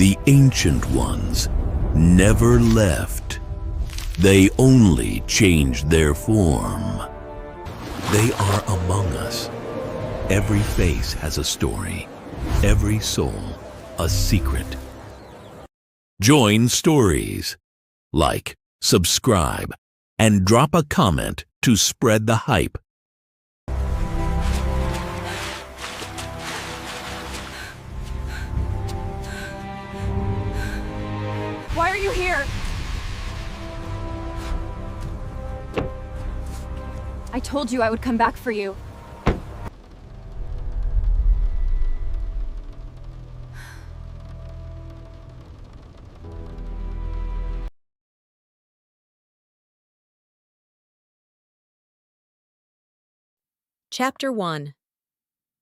The ancient ones never left. They only changed their form. They are among us. Every face has a story, every soul a secret. Join stories. Like, subscribe, and drop a comment to spread the hype. Why are you here? I told you I would come back for you. Chapter 1.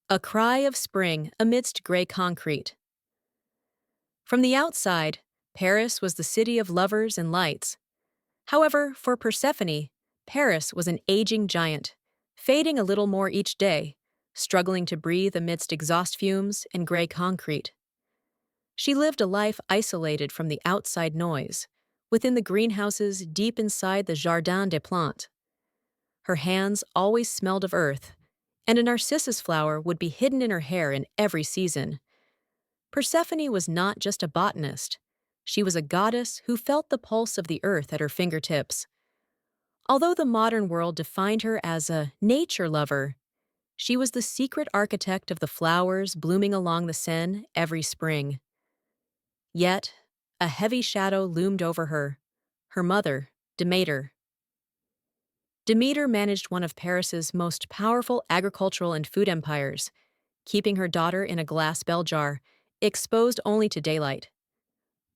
A Cry of Spring Amidst Gray Concrete. From the outside, Paris was the city of lovers and lights. However, for Persephone, Paris was an aging giant, fading a little more each day, struggling to breathe amidst exhaust fumes and gray concrete. She lived a life isolated from the outside noise, within the greenhouses deep inside the Jardin des Plantes. Her hands always smelled of earth, and a narcissus flower would be hidden in her hair in every season. Persephone was not just a botanist. She was a goddess who felt the pulse of the earth at her fingertips. Although the modern world defined her as a nature lover, she was the secret architect of the flowers blooming along the Seine every spring. Yet, a heavy shadow loomed over her mother, Demeter. Demeter managed one of Paris's most powerful agricultural and food empires, keeping her daughter in a glass bell jar, exposed only to daylight.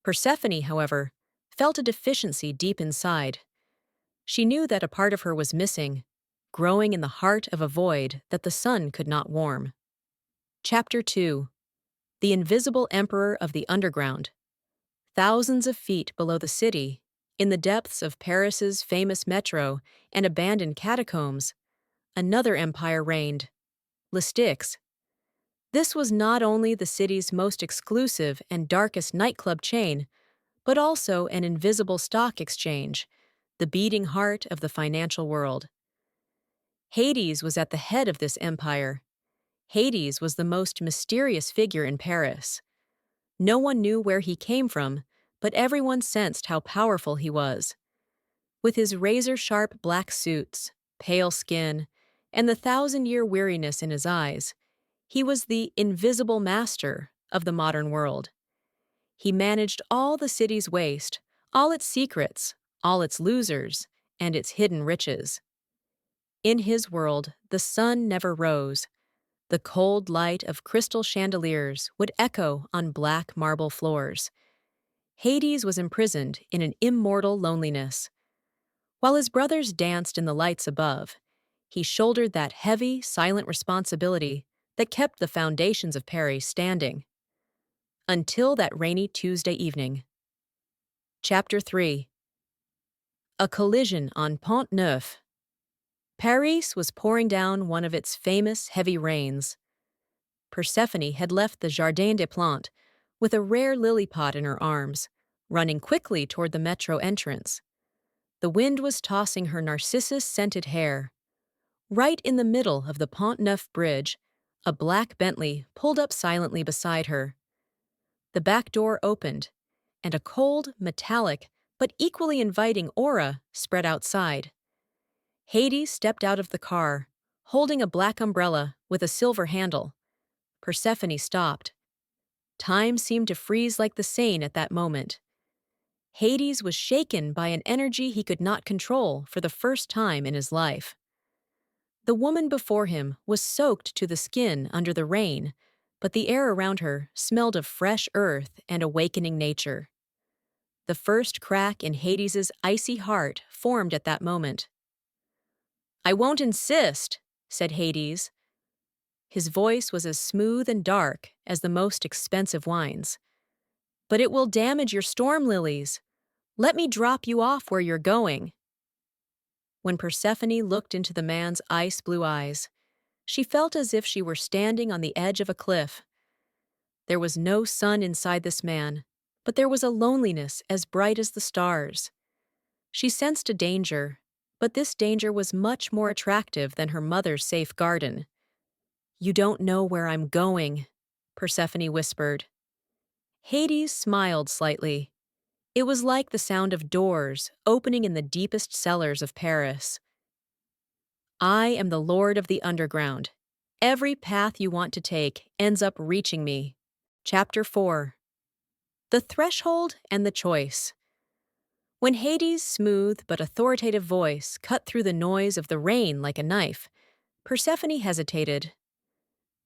Persephone, however, felt a deficiency deep inside. She knew that a part of her was missing, growing in the heart of a void that the sun could not warm. Chapter 2. The Invisible Emperor of the Underground. Thousands of feet below the city, in the depths of Paris's famous metro and abandoned catacombs, another empire reigned, Styx. This was not only the city's most exclusive and darkest nightclub chain, but also an invisible stock exchange, the beating heart of the financial world. Hades was at the head of this empire. Hades was the most mysterious figure in Paris. No one knew where he came from, but everyone sensed how powerful he was. With his razor-sharp black suits, pale skin, and the thousand-year weariness in his eyes, he was the invisible master of the modern world. He managed all the city's waste, all its secrets, all its losers, and its hidden riches. In his world, the sun never rose. The cold light of crystal chandeliers would echo on black marble floors. Hades was imprisoned in an immortal loneliness. While his brothers danced in the lights above, he shouldered that heavy, silent responsibility that kept the foundations of Paris standing. Until that rainy Tuesday evening. Chapter 3. A Collision on Pont Neuf. Paris was pouring down one of its famous heavy rains. Persephone had left the Jardin des Plantes with a rare lily pot in her arms, running quickly toward the metro entrance. The wind was tossing her narcissus-scented hair. Right in the middle of the Pont Neuf bridge, a black Bentley pulled up silently beside her. The back door opened, and a cold, metallic, but equally inviting aura spread outside. Hades stepped out of the car, holding a black umbrella with a silver handle. Persephone stopped. Time seemed to freeze like the Seine at that moment. Hades was shaken by an energy he could not control for the first time in his life. The woman before him was soaked to the skin under the rain, but the air around her smelled of fresh earth and awakening nature. The first crack in Hades's icy heart formed at that moment. "I won't insist," said Hades. His voice was as smooth and dark as the most expensive wines. "But it will damage your storm lilies. Let me drop you off where you're going." When Persephone looked into the man's ice-blue eyes, she felt as if she were standing on the edge of a cliff. There was no sun inside this man, but there was a loneliness as bright as the stars. She sensed a danger, but this danger was much more attractive than her mother's safe garden. "You don't know where I'm going," Persephone whispered. Hades smiled slightly. It was like the sound of doors opening in the deepest cellars of Paris. "I am the Lord of the Underground. Every path you want to take ends up reaching me." Chapter 4. The Threshold and the Choice. When Hades' smooth but authoritative voice cut through the noise of the rain like a knife, Persephone hesitated.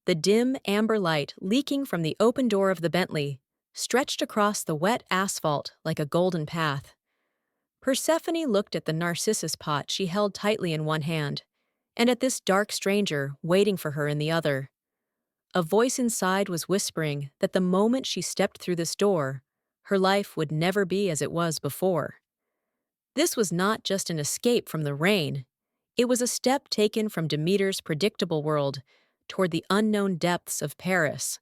The dim amber light leaking from the open door of the Bentley stretched across the wet asphalt like a golden path. Persephone looked at the narcissus pot she held tightly in one hand, and at this dark stranger waiting for her in the other. A voice inside was whispering that the moment she stepped through this door, her life would never be as it was before. This was not just an escape from the rain. It was a step taken from Demeter's predictable world toward the unknown depths of Paris.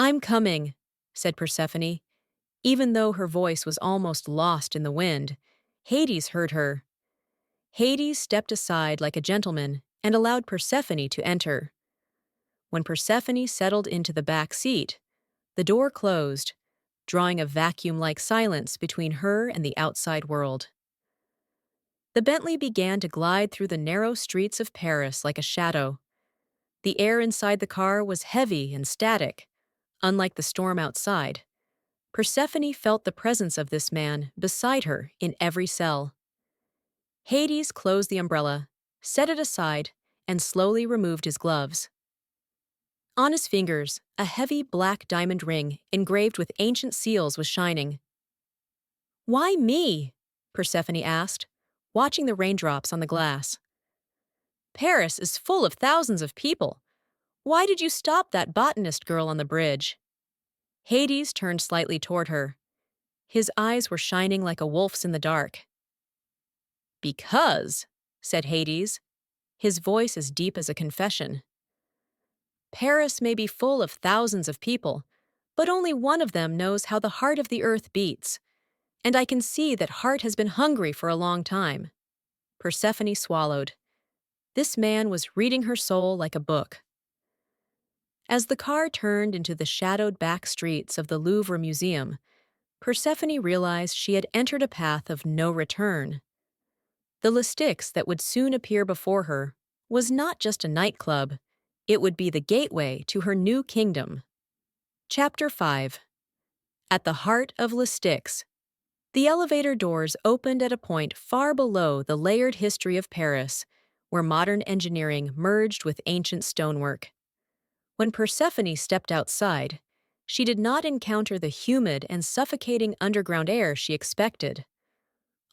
"I'm coming," said Persephone. Even though her voice was almost lost in the wind, Hades heard her. Hades stepped aside like a gentleman and allowed Persephone to enter. When Persephone settled into the back seat, the door closed, drawing a vacuum-like silence between her and the outside world. The Bentley began to glide through the narrow streets of Paris like a shadow. The air inside the car was heavy and static, unlike the storm outside. Persephone felt the presence of this man beside her in every cell. Hades closed the umbrella, set it aside, and slowly removed his gloves. On his fingers, a heavy black diamond ring engraved with ancient seals was shining. "Why me?" Persephone asked, watching the raindrops on the glass. "Paris is full of thousands of people. Why did you stop that botanist girl on the bridge?" Hades turned slightly toward her. His eyes were shining like a wolf's in the dark. "Because," said Hades, his voice as deep as a confession, "Paris may be full of thousands of people, but only one of them knows how the heart of the earth beats. And I can see that heart has been hungry for a long time." Persephone swallowed. This man was reading her soul like a book. As the car turned into the shadowed back streets of the Louvre Museum, Persephone realized she had entered a path of no return. The Styx that would soon appear before her was not just a nightclub, it would be the gateway to her new kingdom. Chapter 5. At the heart of Styx, the elevator doors opened at a point far below the layered history of Paris, where modern engineering merged with ancient stonework. When Persephone stepped outside, she did not encounter the humid and suffocating underground air she expected.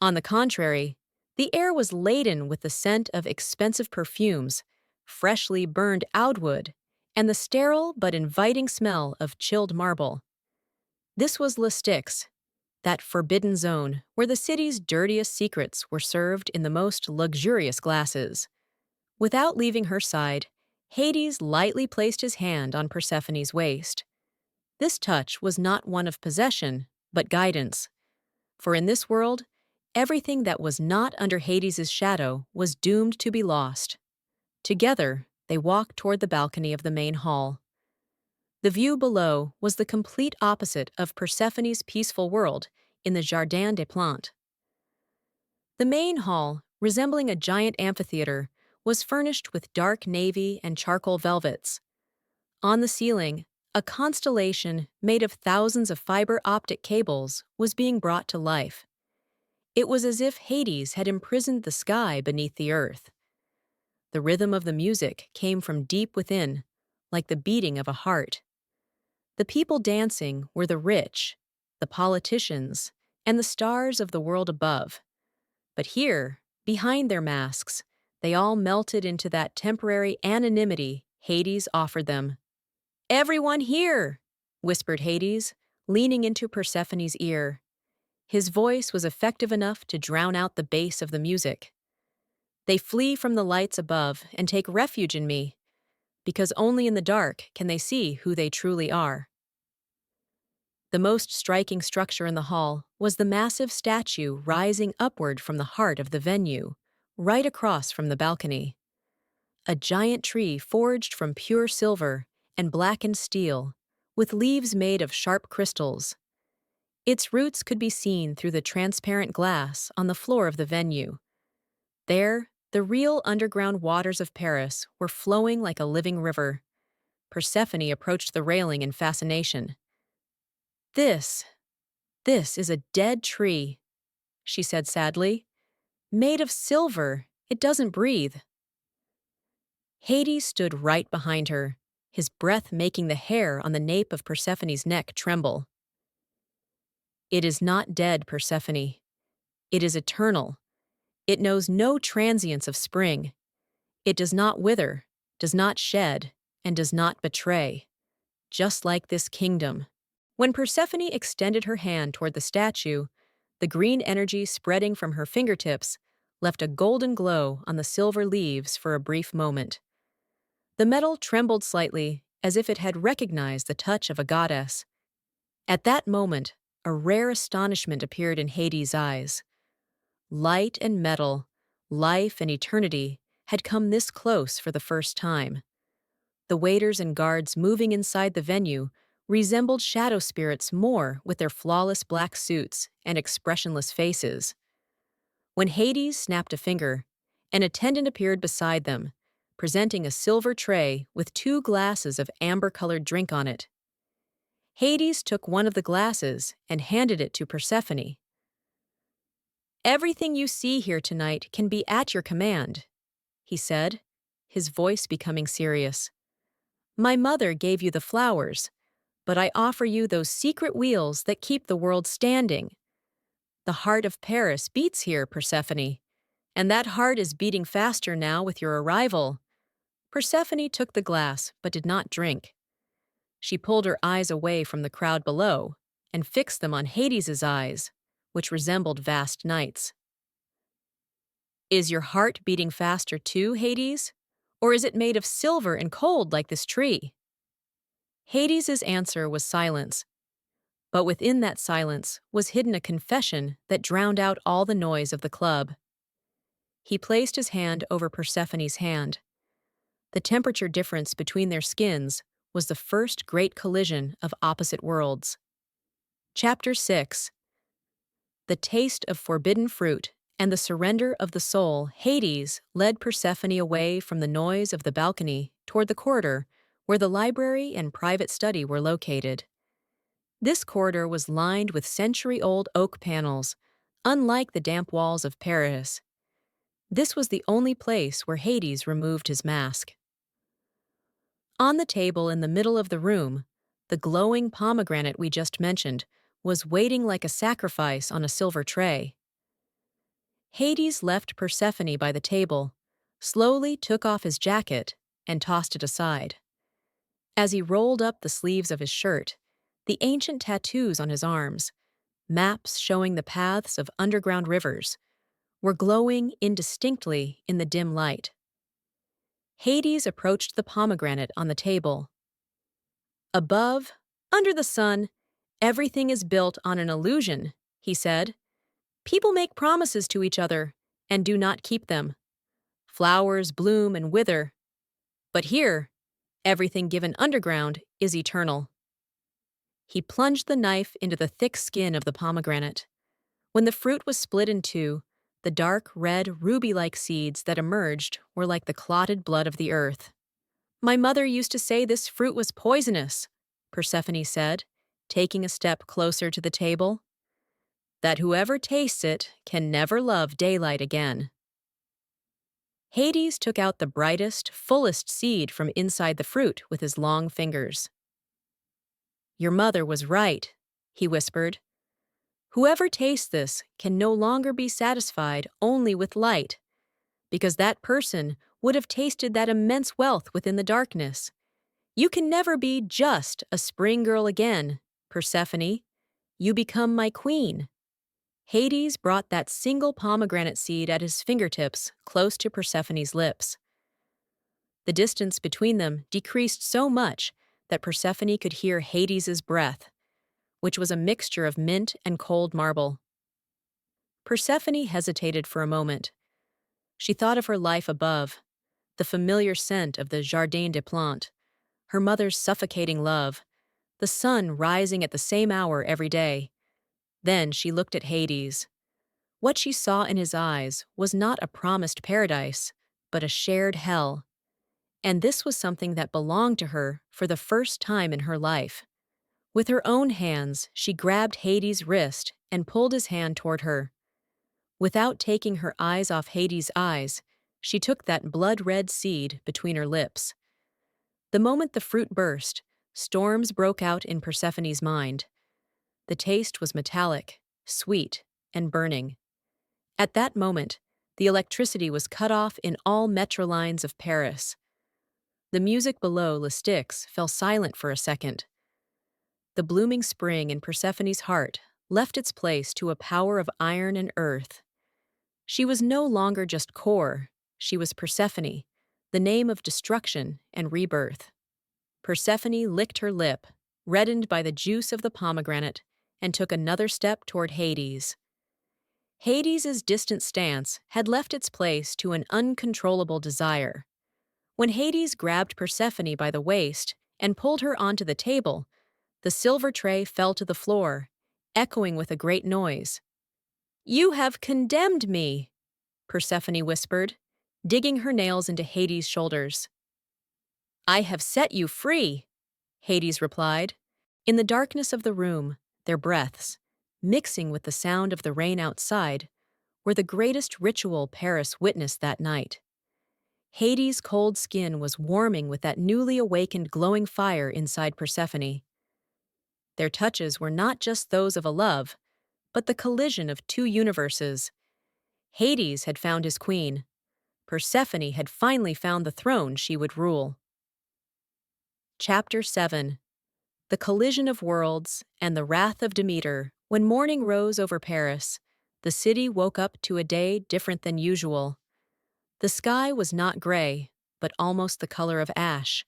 On the contrary, the air was laden with the scent of expensive perfumes, freshly burned outwood, and the sterile but inviting smell of chilled marble. This was Styx, that forbidden zone where the city's dirtiest secrets were served in the most luxurious glasses. Without leaving her side, Hades lightly placed his hand on Persephone's waist. This touch was not one of possession, but guidance. For in this world, everything that was not under Hades' shadow was doomed to be lost. Together, they walked toward the balcony of the main hall. The view below was the complete opposite of Persephone's peaceful world in the Jardin des Plantes. The main hall, resembling a giant amphitheater, was furnished with dark navy and charcoal velvets. On the ceiling, a constellation made of thousands of fiber optic cables was being brought to life. It was as if Hades had imprisoned the sky beneath the earth. The rhythm of the music came from deep within, like the beating of a heart. The people dancing were the rich, the politicians, and the stars of the world above. But here, behind their masks, they all melted into that temporary anonymity Hades offered them. "Everyone here!" whispered Hades, leaning into Persephone's ear. His voice was effective enough to drown out the bass of the music. "They flee from the lights above and take refuge in me, because only in the dark can they see who they truly are." The most striking structure in the hall was the massive statue rising upward from the heart of the venue, right across from the balcony. A giant tree forged from pure silver and blackened steel, with leaves made of sharp crystals. Its roots could be seen through the transparent glass on the floor of the venue. There, the real underground waters of Paris were flowing like a living river. Persephone approached the railing in fascination. This is a dead tree," she said sadly. "Made of silver, it doesn't breathe." Hades stood right behind her, his breath making the hair on the nape of Persephone's neck tremble. "It is not dead, Persephone. It is eternal. It knows no transience of spring. It does not wither, does not shed, and does not betray. Just like this kingdom." When Persephone extended her hand toward the statue, the green energy spreading from her fingertips left a golden glow on the silver leaves for a brief moment. The metal trembled slightly, as if it had recognized the touch of a goddess. At that moment, a rare astonishment appeared in Hades' eyes. Light and metal, life and eternity had come this close for the first time. The waiters and guards moving inside the venue resembled shadow spirits more with their flawless black suits and expressionless faces. When Hades snapped a finger, an attendant appeared beside them, presenting a silver tray with 2 glasses of amber-colored drink on it. Hades took one of the glasses and handed it to Persephone. "Everything you see here tonight can be at your command," he said, his voice becoming serious. "My mother gave you the flowers, but I offer you those secret wheels that keep the world standing. The heart of Paris beats here, Persephone, and that heart is beating faster now with your arrival." Persephone took the glass but did not drink. She pulled her eyes away from the crowd below and fixed them on Hades' eyes, which resembled vast nights. "Is your heart beating faster too, Hades? Or is it made of silver and cold like this tree?" Hades' answer was silence, but within that silence was hidden a confession that drowned out all the noise of the club. He placed his hand over Persephone's hand. The temperature difference between their skins was the first great collision of opposite worlds. Chapter 6. The taste of forbidden fruit and the surrender of the soul. Hades led Persephone away from the noise of the balcony toward the corridor where the library and private study were located. This corridor was lined with century-old oak panels, unlike the damp walls of Paris. This was the only place where Hades removed his mask. On the table in the middle of the room, the glowing pomegranate we just mentioned was waiting like a sacrifice on a silver tray. Hades left Persephone by the table, slowly took off his jacket, and tossed it aside. As he rolled up the sleeves of his shirt, the ancient tattoos on his arms, maps showing the paths of underground rivers, were glowing indistinctly in the dim light. Hades approached the pomegranate on the table. "Above, under the sun, everything is built on an illusion," he said. "People make promises to each other and do not keep them. Flowers bloom and wither. But here, everything given underground is eternal." He plunged the knife into the thick skin of the pomegranate. When the fruit was split in two, the dark red ruby-like seeds that emerged were like the clotted blood of the earth. "My mother used to say this fruit was poisonous," Persephone said, taking a step closer to the table. "That whoever tastes it can never love daylight again." Hades took out the brightest, fullest seed from inside the fruit with his long fingers. "Your mother was right," he whispered. "Whoever tastes this can no longer be satisfied only with light, because that person would have tasted that immense wealth within the darkness. You can never be just a spring girl again, Persephone. You become my queen." Hades brought that single pomegranate seed at his fingertips close to Persephone's lips. The distance between them decreased so much that Persephone could hear Hades' breath. which was a mixture of mint and cold marble. Persephone hesitated for a moment. She thought of her life above, the familiar scent of the Jardin des Plantes, her mother's suffocating love, the sun rising at the same hour every day. Then she looked at Hades. What she saw in his eyes was not a promised paradise, but a shared hell. And this was something that belonged to her for the first time in her life. With her own hands, she grabbed Hades' wrist and pulled his hand toward her. Without taking her eyes off Hades' eyes, she took that blood-red seed between her lips. The moment the fruit burst, storms broke out in Persephone's mind. The taste was metallic, sweet, and burning. At that moment, the electricity was cut off in all metro lines of Paris. The music below Le Styx fell silent for a second. The blooming spring in Persephone's heart left its place to a power of iron and earth. She was no longer just Core, she was Persephone, the name of destruction and rebirth. Persephone licked her lip, reddened by the juice of the pomegranate, and took another step toward Hades. Hades' distant stance had left its place to an uncontrollable desire. When Hades grabbed Persephone by the waist and pulled her onto the table, the silver tray fell to the floor, echoing with a great noise. "You have condemned me," Persephone whispered, digging her nails into Hades' shoulders. "I have set you free," Hades replied. In the darkness of the room, their breaths, mixing with the sound of the rain outside, were the greatest ritual Paris witnessed that night. Hades' cold skin was warming with that newly awakened glowing fire inside Persephone. Their touches were not just those of a love, but the collision of two universes. Hades had found his queen. Persephone had finally found the throne she would rule. Chapter 7. The Collision of Worlds and the Wrath of Demeter. When morning rose over Paris, the city woke up to a day different than usual. The sky was not gray, but almost the color of ash.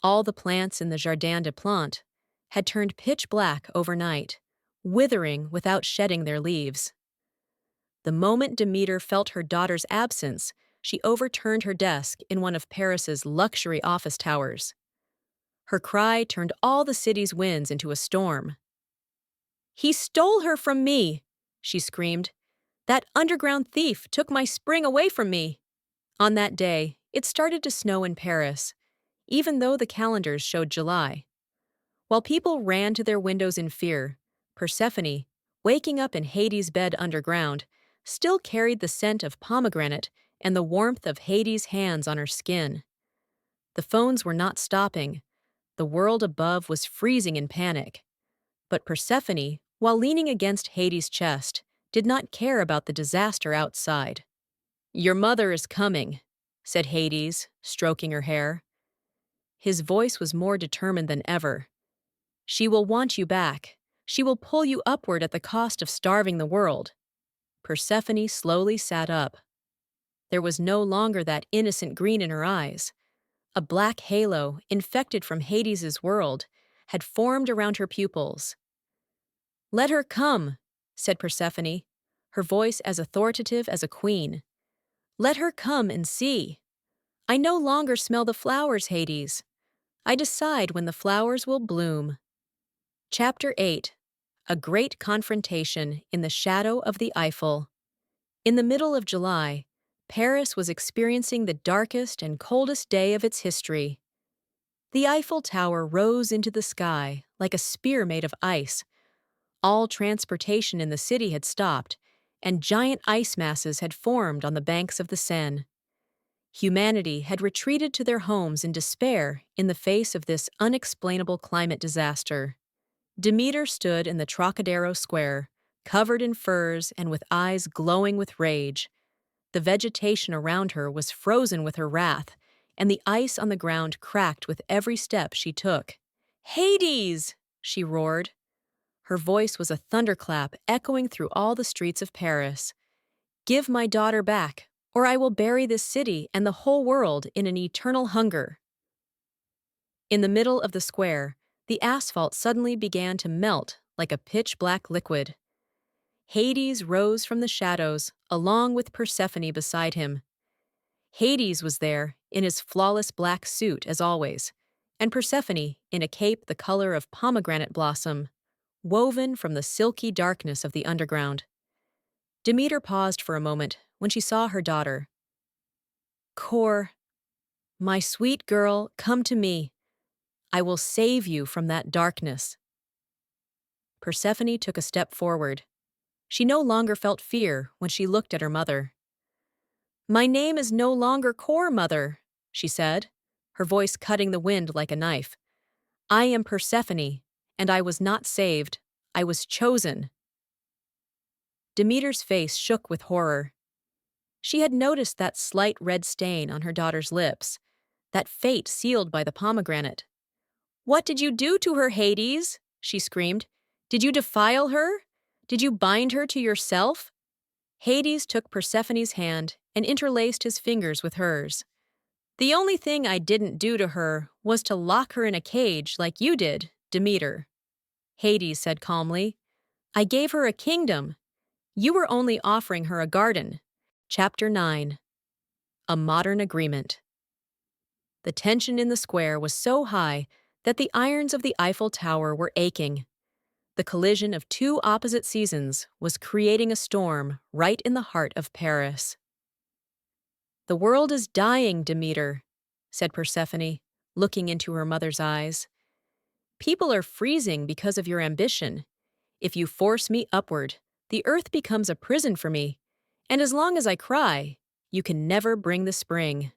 All the plants in the Jardin des Plantes had turned pitch black overnight, withering without shedding their leaves. The moment Demeter felt her daughter's absence, she overturned her desk in one of Paris's luxury office towers. Her cry turned all the city's winds into a storm. "He stole her from me!" she screamed. "That underground thief took my spring away from me!" On that day, it started to snow in Paris, even though the calendars showed July. While people ran to their windows in fear, Persephone, waking up in Hades' bed underground, still carried the scent of pomegranate and the warmth of Hades' hands on her skin. The phones were not stopping. The world above was freezing in panic. But Persephone, while leaning against Hades' chest, did not care about the disaster outside. "Your mother is coming," said Hades, stroking her hair. His voice was more determined than ever. "She will want you back. She will pull you upward at the cost of starving the world." Persephone slowly sat up. There was no longer that innocent green in her eyes. A black halo, infected from Hades' world, had formed around her pupils. "Let her come," said Persephone, her voice as authoritative as a queen. "Let her come and see. I no longer smell the flowers, Hades. I decide when the flowers will bloom." Chapter 8. A Great Confrontation in the Shadow of the Eiffel. In the middle of July, Paris was experiencing the darkest and coldest day of its history. The Eiffel Tower rose into the sky like a spear made of ice. All transportation in the city had stopped, and giant ice masses had formed on the banks of the Seine. Humanity had retreated to their homes in despair in the face of this unexplainable climate disaster. Demeter stood in the Trocadero Square, covered in furs and with eyes glowing with rage. The vegetation around her was frozen with her wrath, and the ice on the ground cracked with every step she took. "Hades!" she roared. Her voice was a thunderclap echoing through all the streets of Paris. "Give my daughter back, or I will bury this city and the whole world in an eternal hunger." In the middle of the square, the asphalt suddenly began to melt like a pitch-black liquid. Hades rose from the shadows, along with Persephone beside him. Hades was there, in his flawless black suit as always, and Persephone in a cape the color of pomegranate blossom, woven from the silky darkness of the underground. Demeter paused for a moment when she saw her daughter. "Kor, my sweet girl, come to me. I will save you from that darkness." Persephone took a step forward. She no longer felt fear when she looked at her mother. "My name is no longer Kor, mother," she said, her voice cutting the wind like a knife. "I am Persephone, and I was not saved. I was chosen." Demeter's face shook with horror. She had noticed that slight red stain on her daughter's lips, that fate sealed by the pomegranate. "What did you do to her, Hades?" she screamed. "Did you defile her? Did you bind her to yourself?" Hades took Persephone's hand and interlaced his fingers with hers. "The only thing I didn't do to her was to lock her in a cage like you did, Demeter," Hades said calmly. "I gave her a kingdom. You were only offering her a garden." Chapter 9. A Modern Agreement. The tension in the square was so high that the irons of the Eiffel Tower were aching. The collision of two opposite seasons was creating a storm right in the heart of Paris. "The world is dying, Demeter," said Persephone, looking into her mother's eyes. "People are freezing because of your ambition. If you force me upward, the earth becomes a prison for me, and as long as I cry, you can never bring the spring."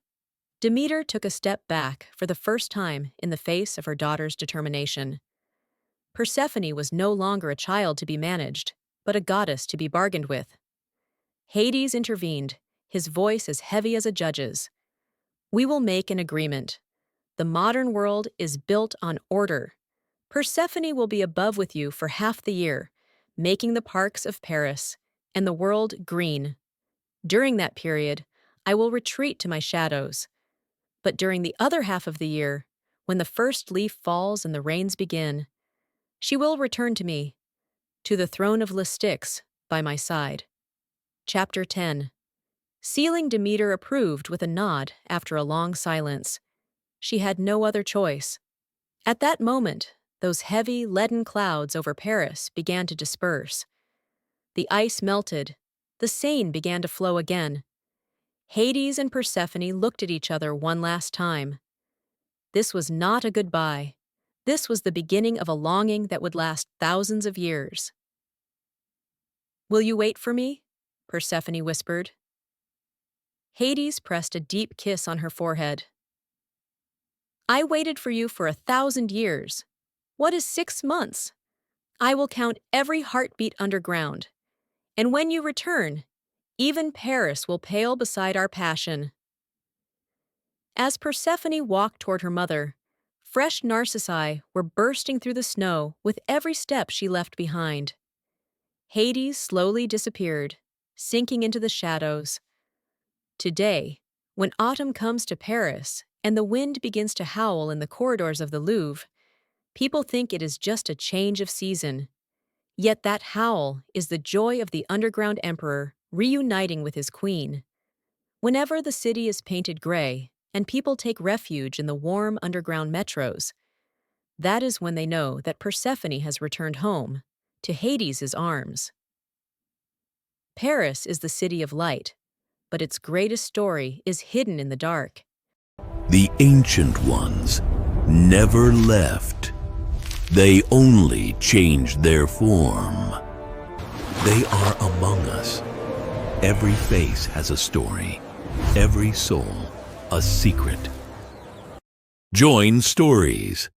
Demeter took a step back for the first time in the face of her daughter's determination. Persephone was no longer a child to be managed, but a goddess to be bargained with. Hades intervened, his voice as heavy as a judge's. "We will make an agreement. The modern world is built on order. Persephone will be above with you for half the year, making the parks of Paris and the world green. During that period, I will retreat to my shadows. But during the other half of the year, when the first leaf falls and the rains begin, she will return to me, to the throne of Styx by my side." Chapter 10. Sealing Demeter approved with a nod after a long silence. She had no other choice. At that moment, those heavy, leaden clouds over Paris began to disperse. The ice melted. The Seine began to flow again. Hades and Persephone looked at each other one last time. This was not a goodbye. This was the beginning of a longing that would last thousands of years. "Will you wait for me?" Persephone whispered. Hades pressed a deep kiss on her forehead. "I waited for you for 1,000 years. What is 6 months? I will count every heartbeat underground. And when you return, even Paris will pale beside our passion." As Persephone walked toward her mother, fresh narcissi were bursting through the snow with every step she left behind. Hades slowly disappeared, sinking into the shadows. Today, when autumn comes to Paris and the wind begins to howl in the corridors of the Louvre, people think it is just a change of season. Yet that howl is the joy of the underground emperor reuniting with his queen. Whenever the city is painted gray and people take refuge in the warm underground metros, that is when they know that Persephone has returned home, to Hades' arms. Paris is the city of light, but its greatest story is hidden in the dark. The ancient ones never left. They only changed their form. They are among us. Every face has a story. Every soul, a secret. Join stories.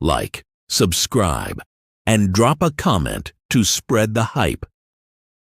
Like, subscribe, and drop a comment to spread the hype.